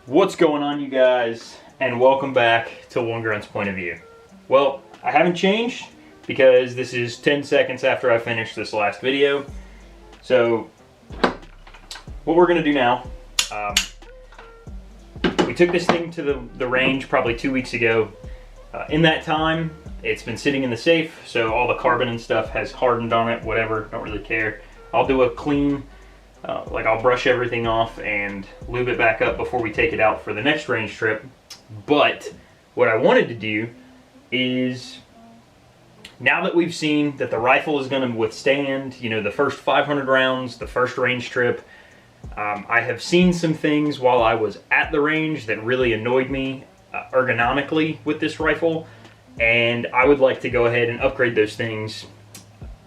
What's going on, you guys, and welcome back to One Grunt's Point of View. Well, I haven't changed because this is 10 seconds after I finished this last video. So what we're gonna do now, we took this thing to the range probably 2 weeks ago. In that time, it's been sitting in the safe, so all the carbon and stuff has hardened on it, whatever, don't really care. I'll do a clean, I'll brush everything off and lube it back up before we take it out for the next range trip. But what I wanted to do is, now that we've seen that the rifle is going to withstand, you know, the first 500 rounds, the first range trip, I have seen some things while I was at the range that really annoyed me ergonomically with this rifle, and I would like to go ahead and upgrade those things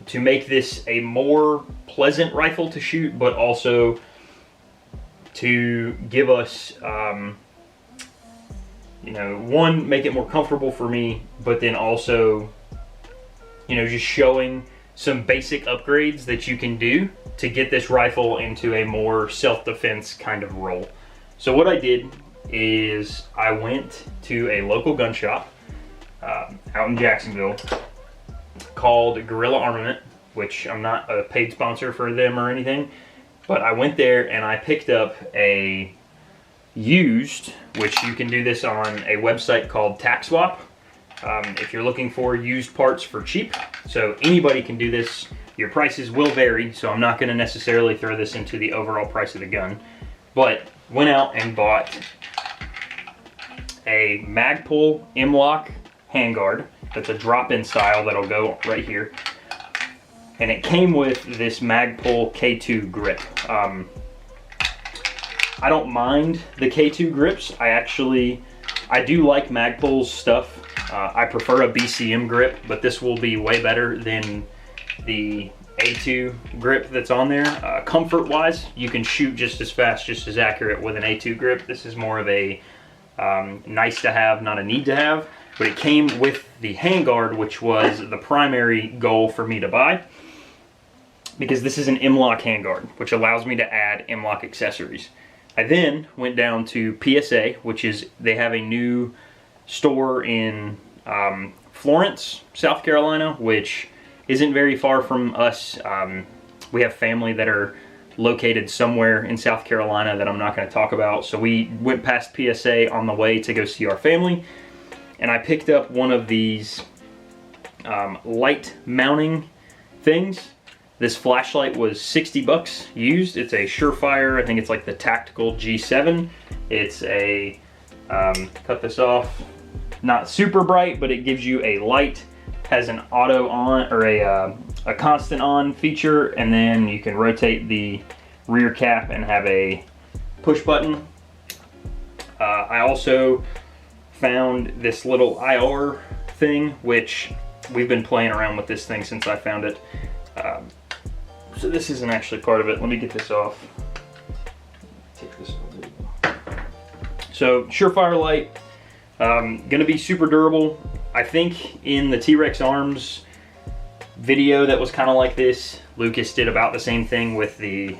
to make this a more pleasant rifle to shoot, but also to give us, you know, one, make it more comfortable for me, but then also, you know, just showing some basic upgrades that you can do to get this rifle into a more self-defense kind of role. So what I did is I went to a local gun shop out in Jacksonville called Gorilla Armament, which I'm not a paid sponsor for them or anything, but I went there and I picked up a used, which you can do this on a website called TaxSwap, if you're looking for used parts for cheap. So anybody can do this. Your prices will vary, so I'm not going to necessarily throw this into the overall price of the gun, but went out and bought a Magpul M-Lock handguard. That's a drop-in style that'll go right here. And it came with this Magpul K2 grip. I don't mind the K2 grips. I do like Magpul's stuff. I prefer a BCM grip, but this will be way better than the A2 grip that's on there. Comfort-wise, you can shoot just as fast, just as accurate with an A2 grip. This is more of a nice to have, not a need to have. But it came with the handguard, which was the primary goal for me to buy, because this is an M-Lock handguard, which allows me to add M-Lock accessories. I then went down to PSA, which is, they have a new store in Florence, South Carolina, which isn't very far from us. We have family that are located somewhere in South Carolina that I'm not going to talk about. So we went past PSA on the way to go see our family, and I picked up one of these light mounting things. This flashlight was 60 bucks used. It's a Surefire, I think it's like the Tactical G7. It's a, cut this off, not super bright, but it gives you a light, has an auto on, or a constant on feature, and then you can rotate the rear cap and have a push button. I also found this little IR thing, which we've been playing around with this thing since I found it. So this isn't actually part of it. Let me get this off. Take this off. So Surefire light, gonna be super durable. I think in the T-Rex Arms video that was kind of like this, Lucas did about the same thing with the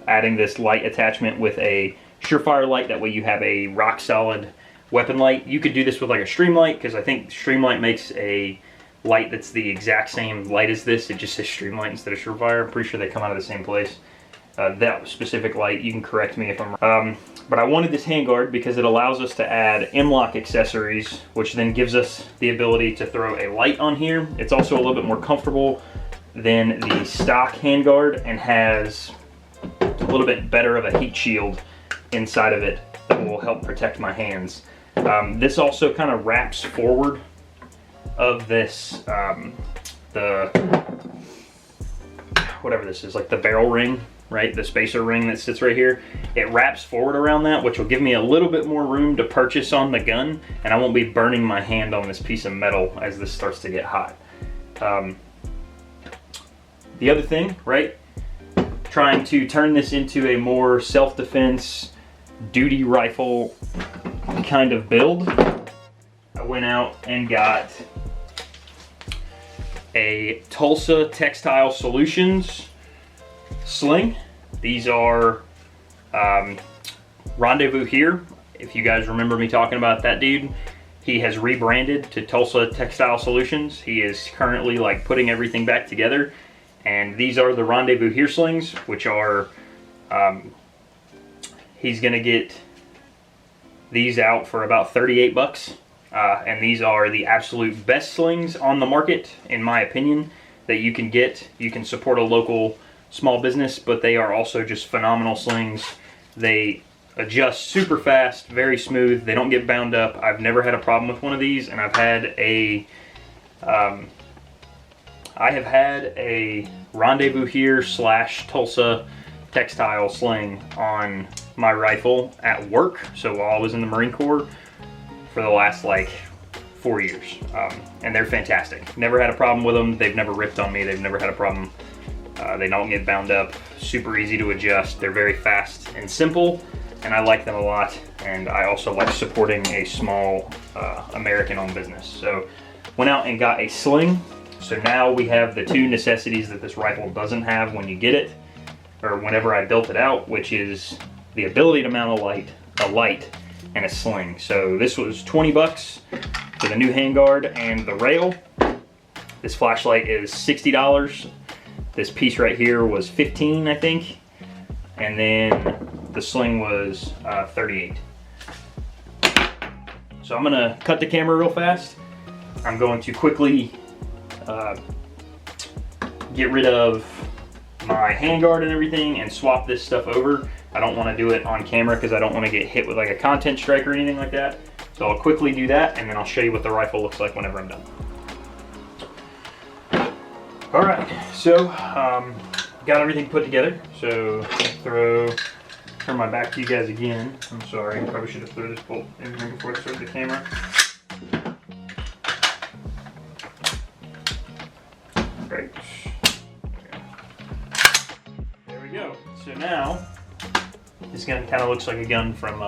adding this light attachment with a Surefire light. That way you have a rock solid weapon light. You could do this with like a Streamlight, because I think Streamlight makes a light that's the exact same light as this. It just says Streamlight instead of Surefire. I'm pretty sure they come out of the same place. That specific light, you can correct me if I'm wrong. But I wanted this handguard because it allows us to add M-Lock accessories, which then gives us the ability to throw a light on here. It's also a little bit more comfortable than the stock handguard and has a little bit better of a heat shield inside of it that will help protect my hands. This also kind of wraps forward of this, whatever this is, like the barrel ring, right? The spacer ring that sits right here. It wraps forward around that, which will give me a little bit more room to purchase on the gun, and I won't be burning my hand on this piece of metal as this starts to get hot. The other thing, right? Trying to turn this into a more self-defense duty rifle kind of build. I went out and got a Tulsa Textile Solutions sling. These are Rendezvous here, if you guys remember me talking about that dude, he has rebranded to Tulsa Textile Solutions. He is currently like putting everything back together, and these are the Rendezvous here slings, which are, he's gonna get these out for about 38 bucks. And these are the absolute best slings on the market, in my opinion, that you can get. You can support a local small business, but they are also just phenomenal slings. They adjust super fast, very smooth. They don't get bound up. I've never had a problem with one of these, and I've had a I have had a Rendezvous here / Tulsa textile sling on my rifle at work. So while I was in the Marine Corps for the last like 4 years, and they're fantastic. Never had a problem with them. They've never ripped on me. They've never had a problem. They don't get bound up. Super easy to adjust. They're very fast and simple, and I like them a lot. And I also like supporting a small American-owned business. So went out and got a sling. So now we have the two necessities that this rifle doesn't have when you get it, or whenever I built it out, which is the ability to mount a light, and a sling. So this was 20 bucks for the new handguard and the rail. This flashlight is $60. This piece right here was 15, I think. And then the sling was 38. So I'm gonna cut the camera real fast. I'm going to quickly get rid of my handguard and everything and swap this stuff over. I don't want to do it on camera because I don't want to get hit with like a content strike or anything like that. So I'll quickly do that, and then I'll show you what the rifle looks like whenever I'm done. All right, so got everything put together. So turn my back to you guys again. I'm sorry, I probably should have thrown this bolt in here before I started the camera. Great. There we go. So now, this gun kind of looks like a gun from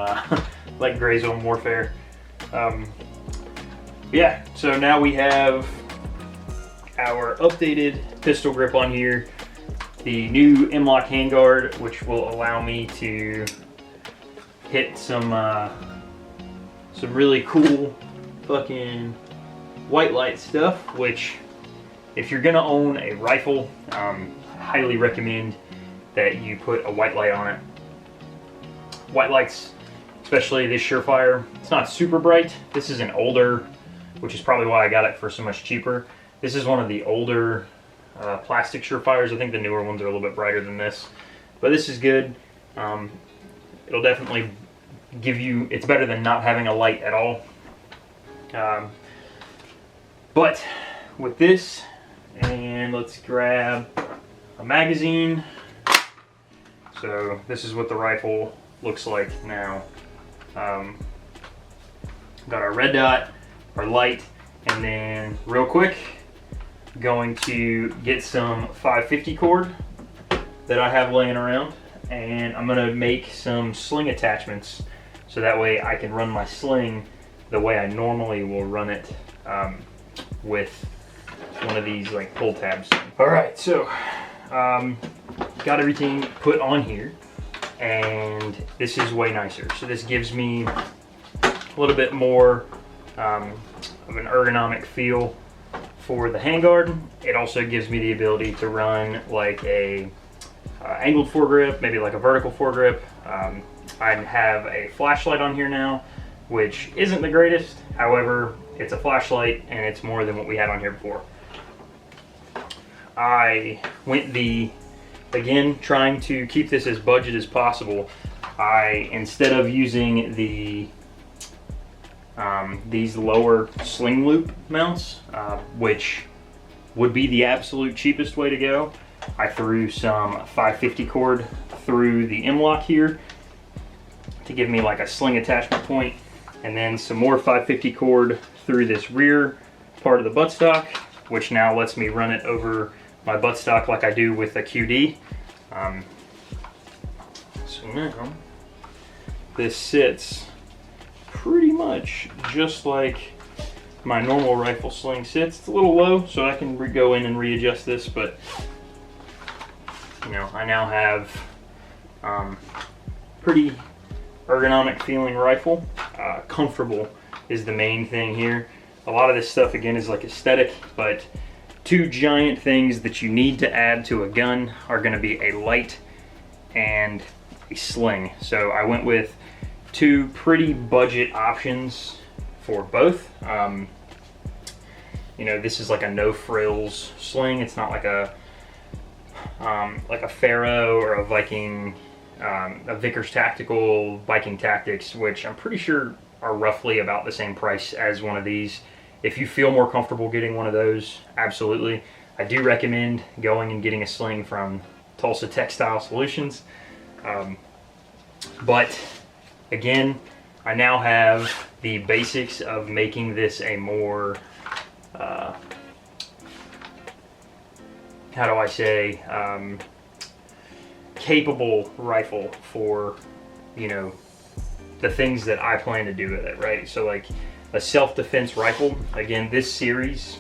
like Gray Zone Warfare. Yeah, so now we have our updated pistol grip on here, the new M-LOK handguard, which will allow me to hit some really cool fucking white light stuff, which if you're gonna own a rifle, highly recommend that you put a white light on it. White lights, especially this Surefire, it's not super bright. This is an older, which is probably why I got it for so much cheaper. This is one of the older plastic Surefires. I think the newer ones are a little bit brighter than this, but this is good. It'll definitely give you, it's better than not having a light at all. But with this, and let's grab a magazine. So this is what the rifle looks like now. Got our red dot, our light, and then real quick, going to get some 550 cord that I have laying around, and I'm gonna make some sling attachments so that way I can run my sling the way I normally will run it with one of these like pull tabs. All right, so got everything put on here, and this is way nicer. So this gives me a little bit more of an ergonomic feel for the handguard. It also gives me the ability to run like a angled foregrip, maybe like a vertical foregrip. I have a flashlight on here now, which isn't the greatest. However, it's a flashlight and it's more than what we had on here before. I went again, trying to keep this as budget as possible. Instead of using these lower sling loop mounts, which would be the absolute cheapest way to go, I threw some 550 cord through the M-LOK here to give me like a sling attachment point, and then some more 550 cord through this rear part of the buttstock, which now lets me run it over my buttstock like I do with a QD. So now this sits pretty much just like my normal rifle sling sits. It's a little low, so I can go in and readjust this, but you know, I now have pretty ergonomic feeling rifle. Comfortable is the main thing here. A lot of this stuff again is like aesthetic, but two giant things that you need to add to a gun are going to be a light and a sling. So I went with two pretty budget options for both. You know, this is like a no frills sling. It's not like a Pharaoh or a Viking, a Vickers Tactical, Viking Tactics, which I'm pretty sure are roughly about the same price as one of these. If you feel more comfortable getting one of those, absolutely. I do recommend going and getting a sling from Tulsa Textile Solutions. But again, I now have the basics of making this a more, how do I say, capable rifle for, you know, the things that I plan to do with it, right? So like a self-defense rifle, again, this series,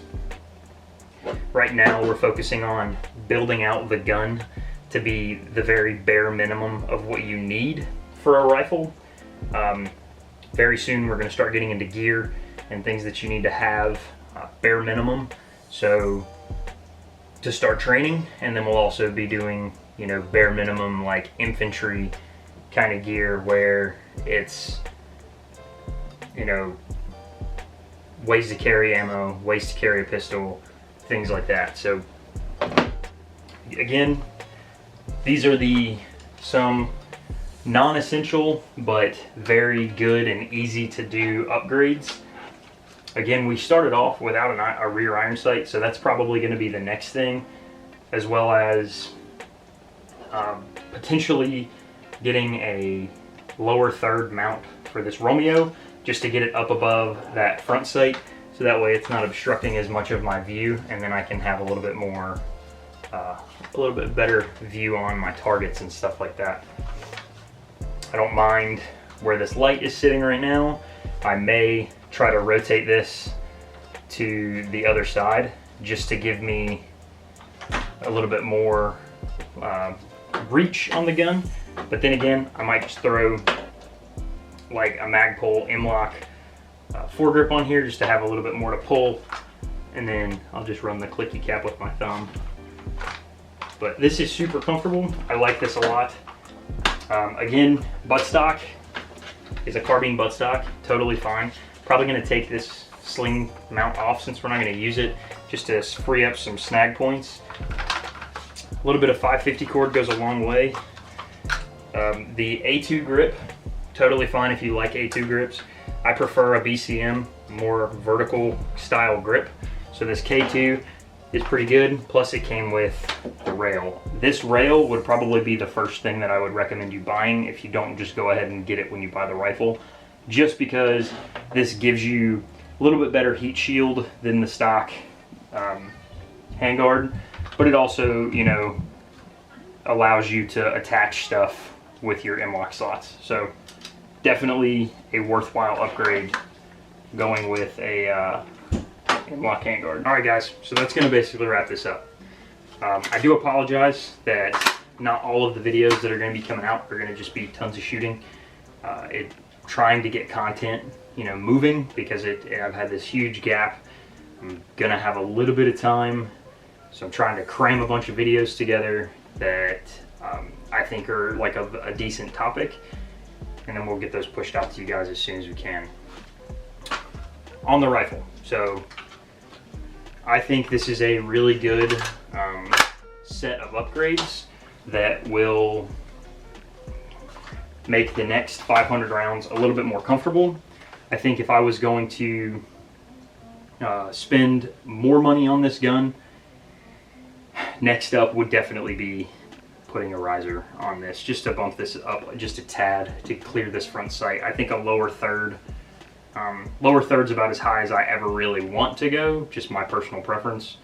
right now we're focusing on building out the gun to be the very bare minimum of what you need for a rifle. Very soon we're going to start getting into gear and things that you need to have bare minimum, so to start training. And then we'll also be doing, you know, bare minimum like infantry kind of gear where it's, you know, ways to carry ammo, ways to carry a pistol, things like that. So again, these are some non-essential but very good and easy to do upgrades. Again, we started off without a rear iron sight, so that's probably going to be the next thing, as well as potentially getting a lower third mount for this Romeo, just to get it up above that front sight, so that way it's not obstructing as much of my view, and then I can have a little bit more, a little bit better view on my targets and stuff like that. I don't mind where this light is sitting right now. I may try to rotate this to the other side just to give me a little bit more reach on the gun. But then again, I might just throw like a Magpul M-Lock foregrip on here just to have a little bit more to pull, and then I'll just run the clicky cap with my thumb. But this is super comfortable. I like this a lot. Again, buttstock is a carbine buttstock, totally fine. Probably going to take this sling mount off since we're not going to use it, just to free up some snag points. A little bit of 550 cord goes a long way. The A2 grip, totally fine if you like A2 grips. I prefer a BCM, more vertical style grip. So this K2 is pretty good, plus it came with the rail. This rail would probably be the first thing that I would recommend you buying if you don't just go ahead and get it when you buy the rifle, just because this gives you a little bit better heat shield than the stock handguard, but it also, you know, allows you to attach stuff with your M-Lock slots. So definitely a worthwhile upgrade going with a M-Lock handguard. All right guys, so that's going to basically wrap this up. I do apologize that not all of the videos that are going to be coming out are going to just be tons of shooting. Trying to get content, you know, moving, because I've had this huge gap. I'm going to have a little bit of time, so I'm trying to cram a bunch of videos together that I think are like a decent topic, and then we'll get those pushed out to you guys as soon as we can. On the rifle, so I think this is a really good set of upgrades that will make the next 500 rounds a little bit more comfortable. I think if I was going to spend more money on this gun, next up would definitely be putting a riser on this, just to bump this up just a tad to clear this front sight. I think a lower third's about as high as I ever really want to go, just my personal preference.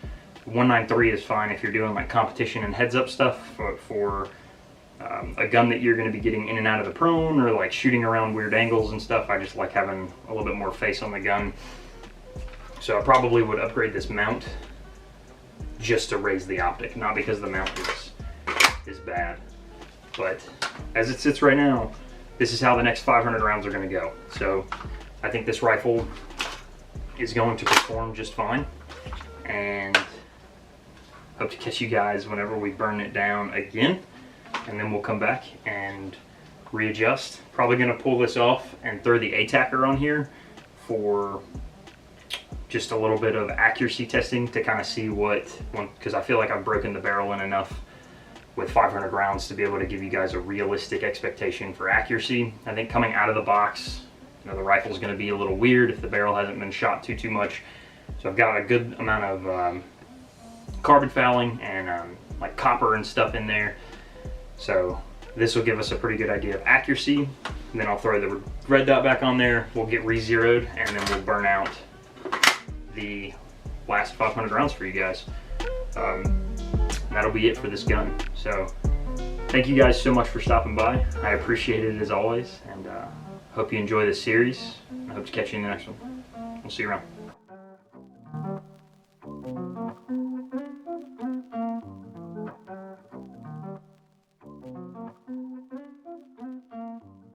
193 is fine if you're doing like competition and heads up stuff for a gun that you're going to be getting in and out of the prone, or like shooting around weird angles and stuff. I just like having a little bit more face on the gun. So I probably would upgrade this mount just to raise the optic, not because the mount is bad. But as it sits right now, this is how the next 500 rounds are going to go. So I think this rifle is going to perform just fine, and hope to catch you guys whenever we burn it down again, and then we'll come back and readjust. Probably going to pull this off and throw the attacker on here for just a little bit of accuracy testing to kind of see what, because I feel like I've broken the barrel in enough with 500 rounds to be able to give you guys a realistic expectation for accuracy. I think coming out of the box, you know, the rifle's going to be a little weird if the barrel hasn't been shot too much. So I've got a good amount of carbon fouling and like copper and stuff in there. So this will give us a pretty good idea of accuracy. And then I'll throw the red dot back on there. We'll get re-zeroed, and then we'll burn out the last 500 rounds for you guys. And that'll be it for this gun. So thank you guys so much for stopping by. I appreciate it as always, and hope you enjoy this series. I hope to catch you in the next one. We'll see you around.